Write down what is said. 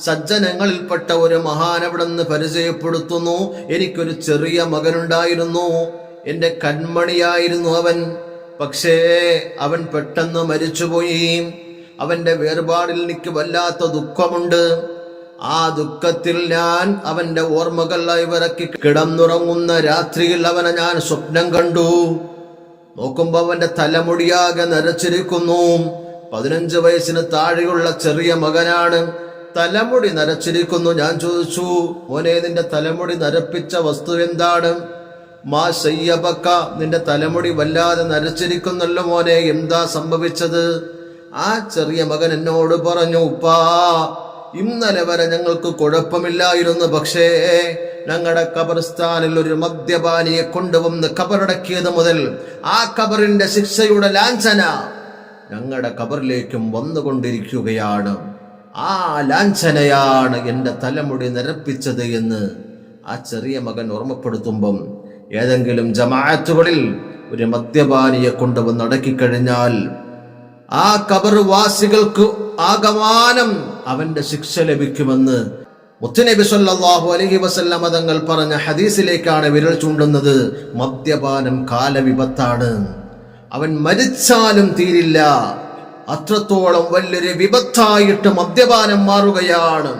സജ്ജനങ്ങളിൽപ്പെട്ട ഒരു മഹാൻ അവിടെ നിന്ന് പരിചയപ്പെടുത്തുന്നു. എനിക്കൊരു ചെറിയ മകനുണ്ടായിരുന്നു, എന്റെ കൺമണിയായിരുന്നു അവൻ. പക്ഷേ അവൻ പെട്ടെന്ന് മരിച്ചുപോയി. അവന്റെ വേർപാടിൽ എനിക്ക് വല്ലാത്ത ദുഃഖമുണ്ട്. ആ ദുഃഖത്തിൽ ഞാൻ അവന്റെ ഓർമ്മകൾ ഇവരക്കി കിടന്നുറങ്ങുന്ന രാത്രിയിൽ അവനെ ഞാൻ സ്വപ്നം കണ്ടു. നോക്കുമ്പോ അവന്റെ തലമുടിയാകെ നരച്ചിരിക്കുന്നു. 15 വയസ്സിന് താഴെയുള്ള ചെറിയ മകനാണ്. തലമുടി നരച്ചിരിക്കുന്നു. ഞാൻ ചോദിച്ചു, മോനെ നിന്റെ തലമുടി നരപ്പിച്ച വസ്തു എന്താണ്? മാ ശയ്യബക്ക, നിന്റെ തലമുടി വല്ലാതെ നരച്ചിരിക്കുന്നല്ലോ മോനെ, എന്താ സംഭവിച്ചത്? ആ ചെറിയ മകൻ എന്നോട് പറഞ്ഞു, ഉപ്പാ, ഇന്നലെ വരെ ഞങ്ങൾക്ക് കുഴപ്പമില്ലായിരുന്നു. പക്ഷേ ഞങ്ങളുടെ ഖബർസ്ഥാനിൽ ഒരു മദ്യപാനിയെ കൊണ്ടുവന്ന് ഖബറടക്കിയത് മുതൽ ആ ഖബറിന്റെ ശിക്ഷയുടെ ലാഞ്ചന ഞങ്ങളുടെ ഖബറിലേക്കും വന്നുകൊണ്ടിരിക്കുകയാണ്. ആ ലാഞ്ചനയാണ് എന്റെ തലമുടി നിരപ്പിച്ചത് എന്ന് ആ ചെറിയ മകൻ ഓർമ്മപ്പെടുത്തുമ്പം, ഏതെങ്കിലും ജമാഅത്തുകളിൽ ഒരു മദ്യപാനിയെ കൊണ്ടുവന്ന് അടക്കിക്കഴിഞ്ഞാൽ ആ ഖബർ വാസികൾക്ക് ആകമാനം അവന്റെ ശിക്ഷ ലഭിക്കുമെന്ന് മുത്തുനബി സല്ലല്ലാഹു അലൈഹി വസല്ലം തങ്ങൾ പറഞ്ഞ ഹദീസിലേക്കാണ് വിരൽ ചൂണ്ടുന്നത്. മദ്യപാനം കാലവിപത്താണ്. അവൻ മരിച്ചാലും തീരില്ല, അത്രത്തോളം വലിയൊരു വിപത്തായിട്ട് മദ്യപാനം മാറുകയാണ്.